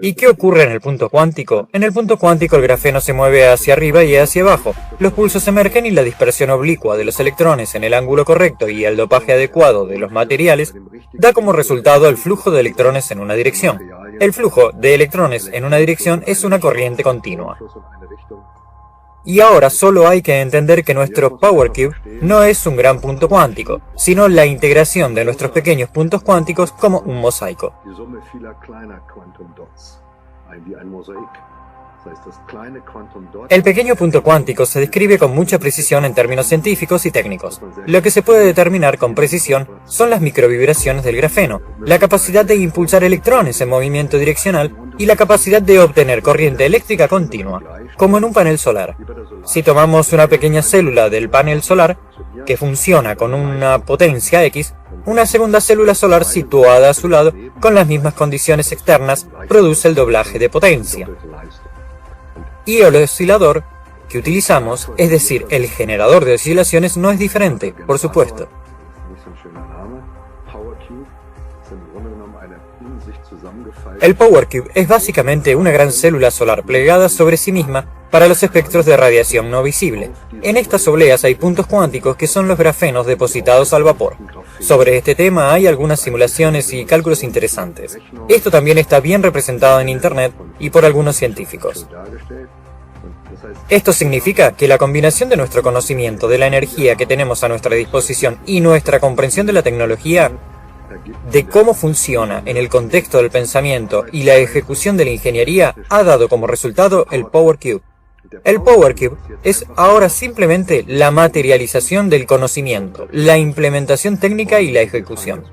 ¿Y qué ocurre en el punto cuántico? En el punto cuántico el grafeno se mueve hacia arriba y hacia abajo. Los pulsos emergen y la dispersión oblicua de los electrones en el ángulo correcto y el dopaje adecuado de los materiales da como resultado el flujo de electrones en una dirección. El flujo de electrones en una dirección es una corriente continua. Y ahora solo hay que entender que nuestro Power Cube no es un gran punto cuántico, sino la integración de nuestros pequeños puntos cuánticos como un mosaico. El pequeño punto cuántico se describe con mucha precisión en términos científicos y técnicos. Lo que se puede determinar con precisión son las microvibraciones del grafeno, la capacidad de impulsar electrones en movimiento direccional y la capacidad de obtener corriente eléctrica continua, como en un panel solar. Si tomamos una pequeña célula del panel solar, que funciona con una potencia X, una segunda célula solar situada a su lado, con las mismas condiciones externas, produce el doblaje de potencia. Y el oscilador que utilizamos, es decir, el generador de oscilaciones, no es diferente, por supuesto. El Power Cube es básicamente una gran célula solar plegada sobre sí misma para los espectros de radiación no visible. En estas obleas hay puntos cuánticos que son los grafenos depositados al vapor. Sobre este tema hay algunas simulaciones y cálculos interesantes. Esto también está bien representado en Internet y por algunos científicos. Esto significa que la combinación de nuestro conocimiento de la energía que tenemos a nuestra disposición y nuestra comprensión de la tecnología, de cómo funciona en el contexto del pensamiento y la ejecución de la ingeniería, ha dado como resultado el Power Cube. El Power Cube es ahora simplemente la materialización del conocimiento, la implementación técnica y la ejecución.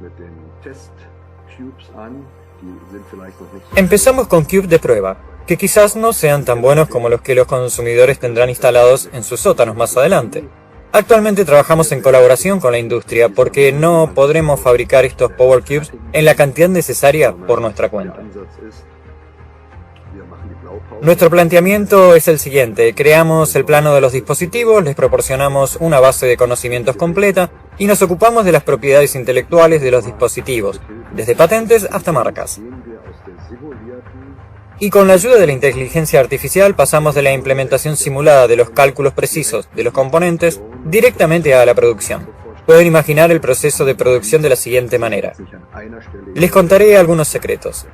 Empezamos con cubes de prueba, que quizás no sean tan buenos como los que los consumidores tendrán instalados en sus sótanos más adelante. Actualmente trabajamos en colaboración con la industria porque no podremos fabricar estos Power Cubes en la cantidad necesaria por nuestra cuenta. Nuestro planteamiento es el siguiente: creamos el plano de los dispositivos, les proporcionamos una base de conocimientos completa y nos ocupamos de las propiedades intelectuales de los dispositivos, desde patentes hasta marcas. Y con la ayuda de la inteligencia artificial pasamos de la implementación simulada de los cálculos precisos de los componentes directamente a la producción. Pueden imaginar el proceso de producción de la siguiente manera. Les contaré algunos secretos.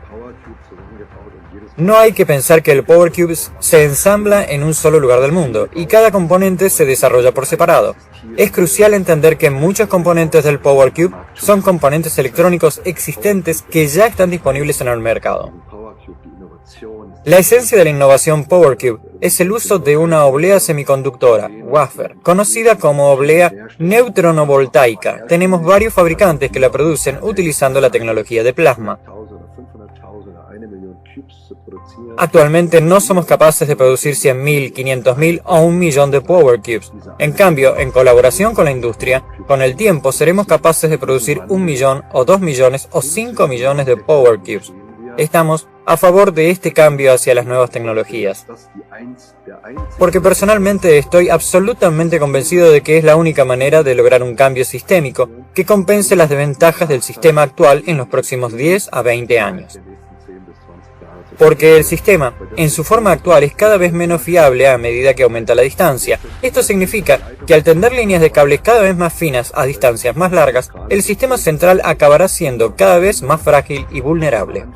No hay que pensar que el Power Cube se ensambla en un solo lugar del mundo, y cada componente se desarrolla por separado. Es crucial entender que muchos componentes del Power Cube son componentes electrónicos existentes que ya están disponibles en el mercado. La esencia de la innovación Power Cube es el uso de una oblea semiconductora, wafer, conocida como oblea neutronovoltaica. Tenemos varios fabricantes que la producen utilizando la tecnología de plasma. Actualmente no somos capaces de producir 100.000, 500.000 o 1.000.000 de Power Cubes. En cambio, en colaboración con la industria, con el tiempo seremos capaces de producir 1.000.000 o 2 millones o 5 millones de Power Cubes. Estamos a favor de este cambio hacia las nuevas tecnologías, porque personalmente estoy absolutamente convencido de que es la única manera de lograr un cambio sistémico que compense las desventajas del sistema actual en los próximos 10 a 20 años. porque el sistema, en su forma actual, es cada vez menos fiable a medida que aumenta la distancia. Esto significa que al tender líneas de cable cada vez más finas a distancias más largas, el sistema central acabará siendo cada vez más frágil y vulnerable.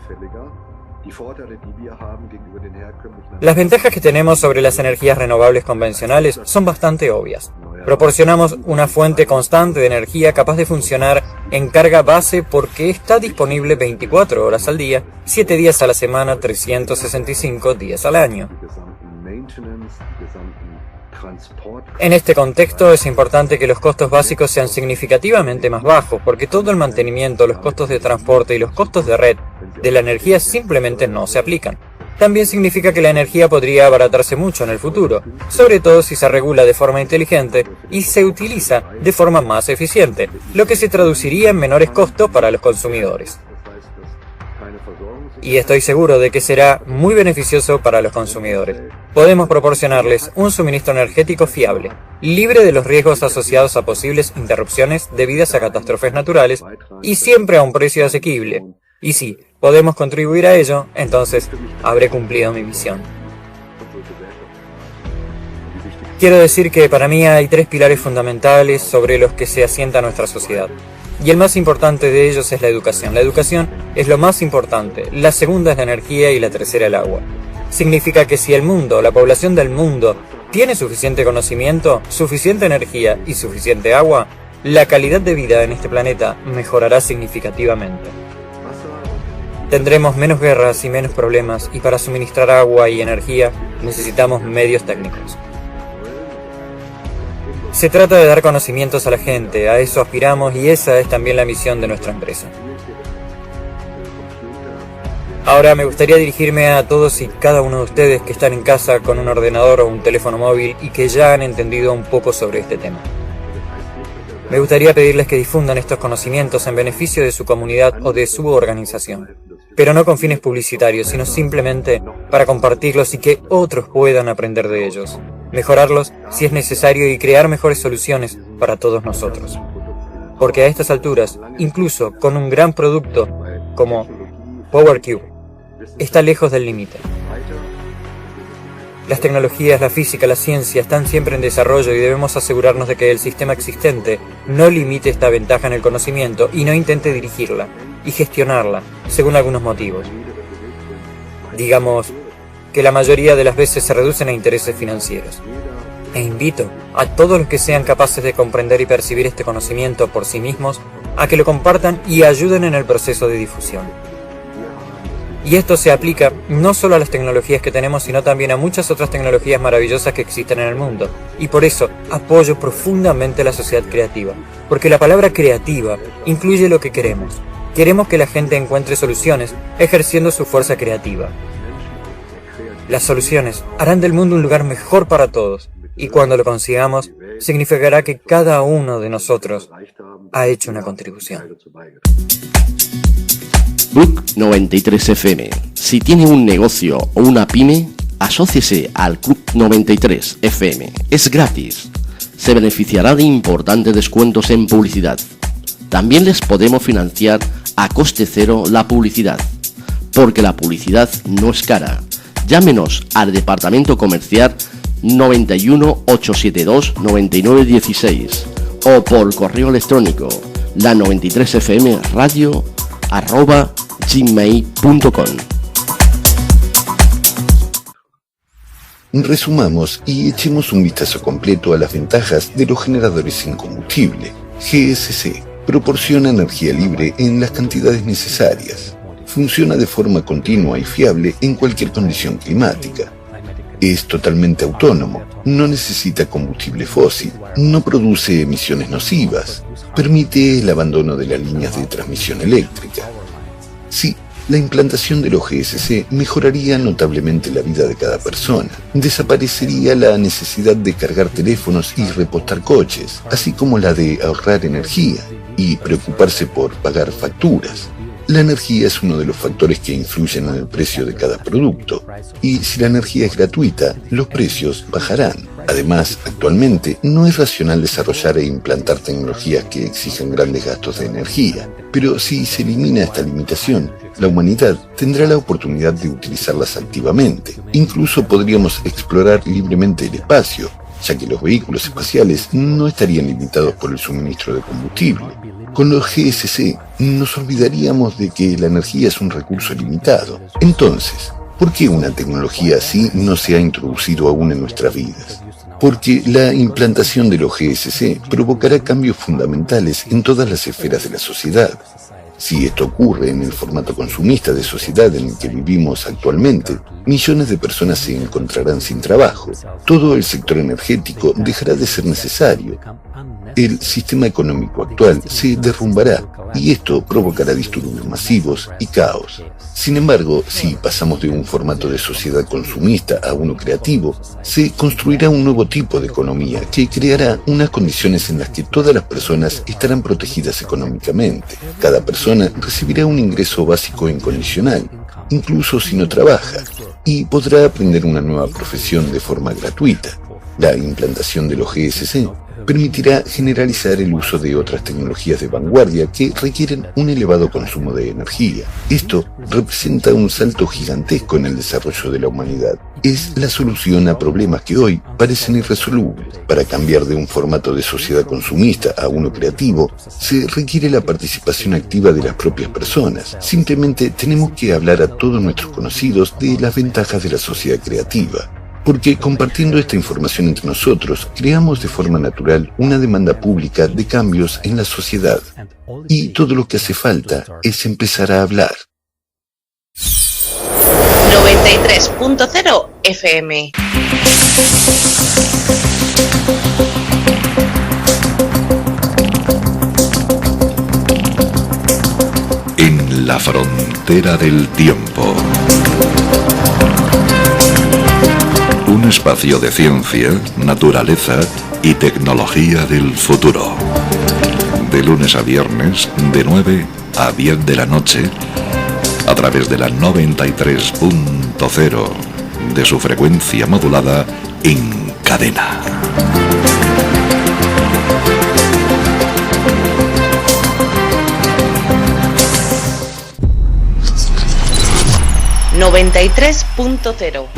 Las ventajas que tenemos sobre las energías renovables convencionales son bastante obvias. Proporcionamos una fuente constante de energía capaz de funcionar en carga base porque está disponible 24 horas al día, 7 días a la semana, 365 días al año. En este contexto es importante que los costos básicos sean significativamente más bajos porque todo el mantenimiento, los costos de transporte y los costos de red de la energía simplemente no se aplican. También significa que la energía podría abaratarse mucho en el futuro, sobre todo si se regula de forma inteligente y se utiliza de forma más eficiente, lo que se traduciría en menores costos para los consumidores. Y estoy seguro de que será muy beneficioso para los consumidores. Podemos proporcionarles un suministro energético fiable, libre de los riesgos asociados a posibles interrupciones debidas a catástrofes naturales y siempre a un precio asequible. Y si podemos contribuir a ello, entonces habré cumplido mi misión. Quiero decir que para mí hay 3 pilares fundamentales sobre los que se asienta nuestra sociedad. Y el más importante de ellos es la educación. La educación es lo más importante, la segunda es la energía y la tercera el agua. Significa que si el mundo, la población del mundo, tiene suficiente conocimiento, suficiente energía y suficiente agua, la calidad de vida en este planeta mejorará significativamente. Tendremos menos guerras y menos problemas, y para suministrar agua y energía necesitamos medios técnicos. Se trata de dar conocimientos a la gente, a eso aspiramos y esa es también la misión de nuestra empresa. Ahora me gustaría dirigirme a todos y cada uno de ustedes que están en casa con un ordenador o un teléfono móvil y que ya han entendido un poco sobre este tema. Me gustaría pedirles que difundan estos conocimientos en beneficio de su comunidad o de su organización, pero no con fines publicitarios, sino simplemente para compartirlos y que otros puedan aprender de ellos, mejorarlos si es necesario y crear mejores soluciones para todos nosotros. Porque a estas alturas, incluso con un gran producto como PowerCube, está lejos del límite. Las tecnologías, la física, la ciencia están siempre en desarrollo y debemos asegurarnos de que el sistema existente no limite esta ventaja en el conocimiento y no intente dirigirla y gestionarla según algunos motivos. Digamos que la mayoría de las veces se reducen a intereses financieros. E invito a todos los que sean capaces de comprender y percibir este conocimiento por sí mismos a que lo compartan y ayuden en el proceso de difusión. Y esto se aplica no solo a las tecnologías que tenemos, sino también a muchas otras tecnologías maravillosas que existen en el mundo. Y por eso apoyo profundamente la sociedad creativa, porque la palabra creativa incluye lo que queremos. Queremos que la gente encuentre soluciones ejerciendo su fuerza creativa. Las soluciones harán del mundo un lugar mejor para todos, y cuando lo consigamos, significará que cada uno de nosotros ha hecho una contribución. Book 93 FM. Si tiene un negocio o una pyme, asóciese al Club 93 FM. Es gratis. Se beneficiará de importantes descuentos en publicidad. También les podemos financiar a coste cero la publicidad, porque la publicidad no es cara. Llámenos al departamento comercial 91 872 9916 o por correo electrónico la93fmradio@gmail.com. Resumamos y echemos un vistazo completo a las ventajas de los generadores sin combustible. GSC proporciona energía libre en las cantidades necesarias. Funciona de forma continua y fiable en cualquier condición climática. Es totalmente autónomo, no necesita combustible fósil, no produce emisiones nocivas, permite el abandono de las líneas de transmisión eléctrica. Sí, la implantación de los GSC mejoraría notablemente la vida de cada persona. Desaparecería la necesidad de cargar teléfonos y repostar coches, así como la de ahorrar energía y preocuparse por pagar facturas. La energía es uno de los factores que influyen en el precio de cada producto, y si la energía es gratuita, los precios bajarán. Además, actualmente no es racional desarrollar e implantar tecnologías que exijan grandes gastos de energía, pero si se elimina esta limitación, la humanidad tendrá la oportunidad de utilizarlas activamente. Incluso podríamos explorar libremente el espacio, ya que los vehículos espaciales no estarían limitados por el suministro de combustible. Con los GSC nos olvidaríamos de que la energía es un recurso limitado. Entonces, ¿por qué una tecnología así no se ha introducido aún en nuestras vidas? Porque la implantación de los GSC provocará cambios fundamentales en todas las esferas de la sociedad. Si esto ocurre en el formato consumista de sociedad en el que vivimos actualmente, millones de personas se encontrarán sin trabajo. Todo el sector energético dejará de ser necesario. El sistema económico actual se derrumbará y esto provocará disturbios masivos y caos. Sin embargo, si pasamos de un formato de sociedad consumista a uno creativo, se construirá un nuevo tipo de economía que creará unas condiciones en las que todas las personas estarán protegidas económicamente. Cada persona recibirá un ingreso básico incondicional, incluso si no trabaja, y podrá aprender una nueva profesión de forma gratuita. La implantación de los GSC permitirá generalizar el uso de otras tecnologías de vanguardia que requieren un elevado consumo de energía. Esto representa un salto gigantesco en el desarrollo de la humanidad. Es la solución a problemas que hoy parecen irresolubles. Para cambiar de un formato de sociedad consumista a uno creativo, se requiere la participación activa de las propias personas. Simplemente tenemos que hablar a todos nuestros conocidos de las ventajas de la sociedad creativa. Porque compartiendo esta información entre nosotros, creamos de forma natural una demanda pública de cambios en la sociedad. Y todo lo que hace falta es empezar a hablar. 93.0 FM. En la frontera del tiempo. Un espacio de ciencia, naturaleza y tecnología del futuro. De lunes a viernes, de 9 a 10 de la noche, a través de la 93.0 de su frecuencia modulada en cadena. ...93.0.